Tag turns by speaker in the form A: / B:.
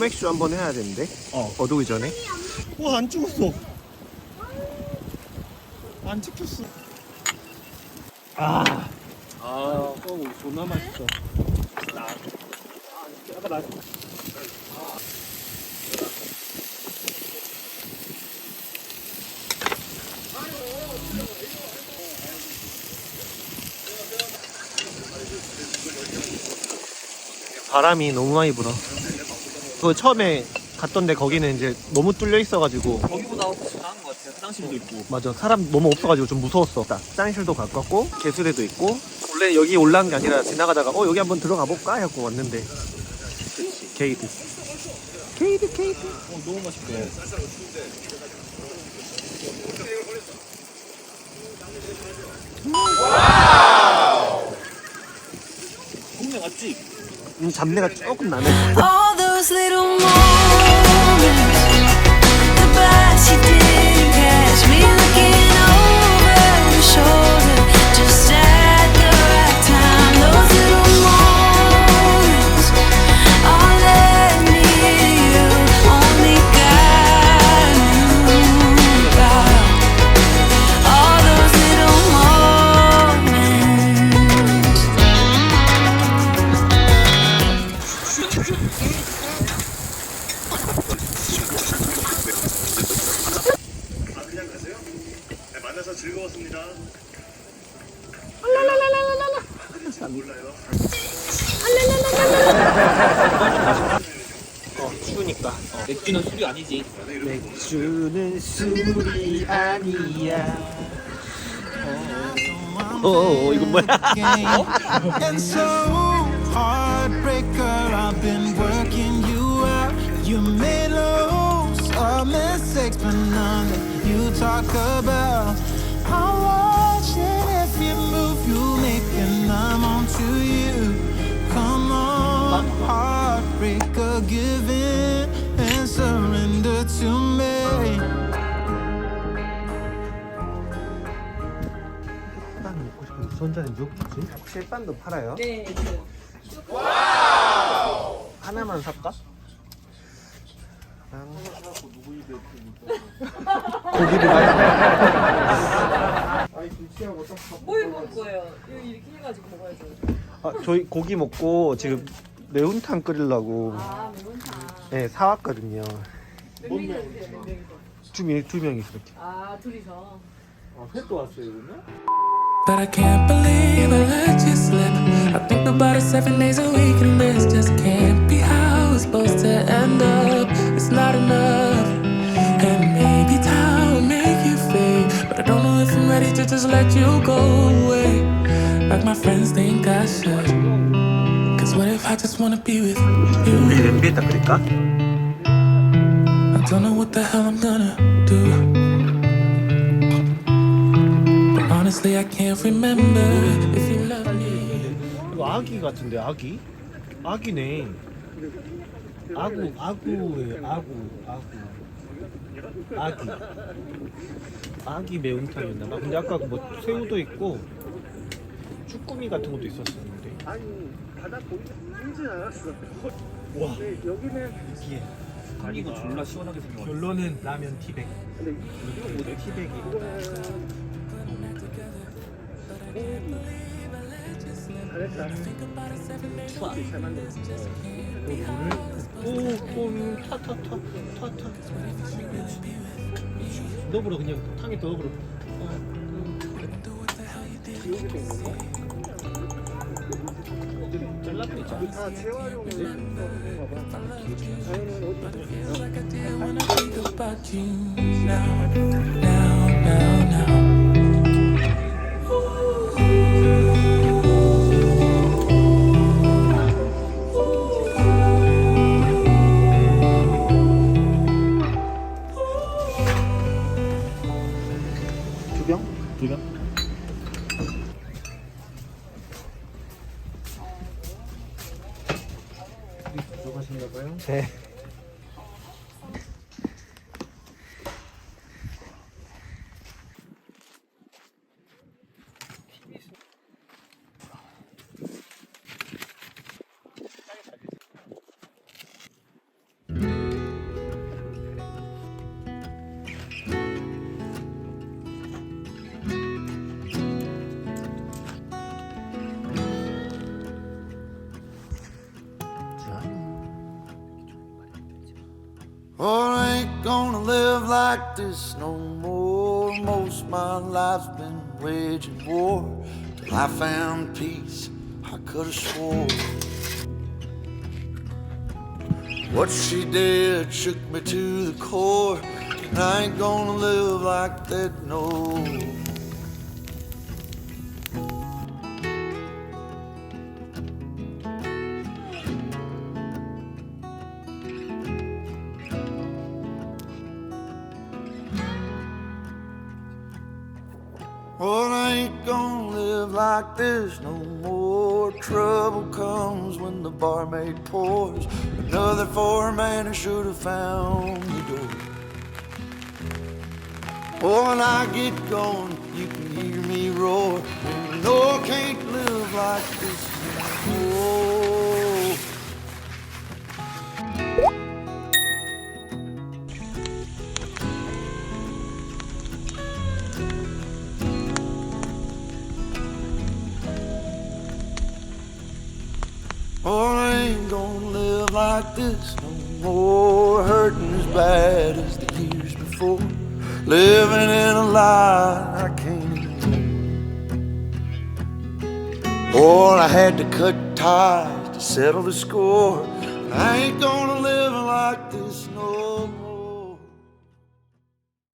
A: 소맥주 한번 해야 되는데. 어두기 전에.
B: 와, 안 찍었어. 안 찍혔어. 존나 맛있어.
A: 바람이 너무 많이 불어. 그 처음에 갔던데 거기는 이제 너무 뚫려 있어가지고.
B: 거기보다 훨씬 나은 것 같아요. 화장실도 있고.
A: 맞아, 사람 너무 없어가지고 좀 무서웠어. 화장실도 가깝고 개수대도 있고. 원래 여기 올라온 게 아니라 지나가다가 여기 한번 들어가 볼까 하고 왔는데. 게이드.
B: 너무 맛있대. 동네 맞지?
A: 잡내가 조금 나네.
C: All those little moments, the bus you didn't catch me looking over your shoulder, just at the right time. Those little moments all led me to you. Only God knew about all those little moments.
D: 그냥 가세요? 네, 만나서 즐거웠습니다. 몰라요.
A: 추우니까.
B: 맥주는 술이 아니지.
A: 맥주는 술이 아니야. 이건 뭐야?
E: And so, heartbreaker, I've been working you out. You made loads of mistakes, but none that you talk about. I'm watching every move you make, and I'm on to you. Come on, heartbreaker, give in and surrender to me.
A: 빵 먹고 싶은데 손자는 유혹주지? 실빵도 팔아요?
F: 네.
A: 하나만 살까? 고기를
F: 뭘 먹을 거예요? 여기 이렇게 해가지고 먹어야죠.
A: 저희 고기 먹고 지금 매운탕 끓이려고
F: 아, 매운탕.
A: 네, 사왔거든요.
F: 몇 명이서 드세요? 몇 명이서?
A: 두 명이서 이렇게.
F: 아, 둘이서.
B: 회도 왔어요, 그러면?
G: But I can't believe I let you slip. I think about it 7 days a week, and this just can't be how it's supposed to end up. It's not enough, and maybe time will make you fade. But I don't know if I'm ready to just let you go away, like my friends think I should. Cause what if I just wanna be with you?
A: 냄비에다 끓일까?
G: I don't know what the hell I'm gonna do. Honestly, I can't remember if you love me.
A: 이거 아기 같은데 아기? 아기네. 아구예요. 아기. 아기 매운탕이었나봐. 근데 아까 뭐 새우도 있고 쭈꾸미 같은 것도 있었었는데.
D: 아니, 바다 보이지 않았어.
A: 와.
D: 여기는
A: 이게
B: 이거 졸라 시원하게 생겼어.
A: 결론은 라면 티백.
D: 근데 이거 뭐지?
A: 티백이.
D: 잘했다. 잘 만들었어.
A: 오, 타타. 넣어버려 그냥 탕에 넣어버려. 잘라버리자.
D: 다 재활용을 하는 거 봐. 자연은 어디
G: Feels like I did when I think about you now.
B: 두 병?
A: 들어가신가봐요? 네.
E: gonna live like this no more. Most my life's been waging war till I found peace. I could have swore. What she did shook me to the core, and I ain't gonna live like that no more. Well, I ain't gonna live like this no more. Trouble comes when the barmaid pours another for a man who should have found the door. Oh, when I get going, you can hear me roar. No, I can't live like this no more. Oh, I ain't gonna live like this no more. Hurting as bad as the years before. Living in a lie I can't ignore. Oh, I had to cut ties to settle the score. I ain't gonna live like this no more.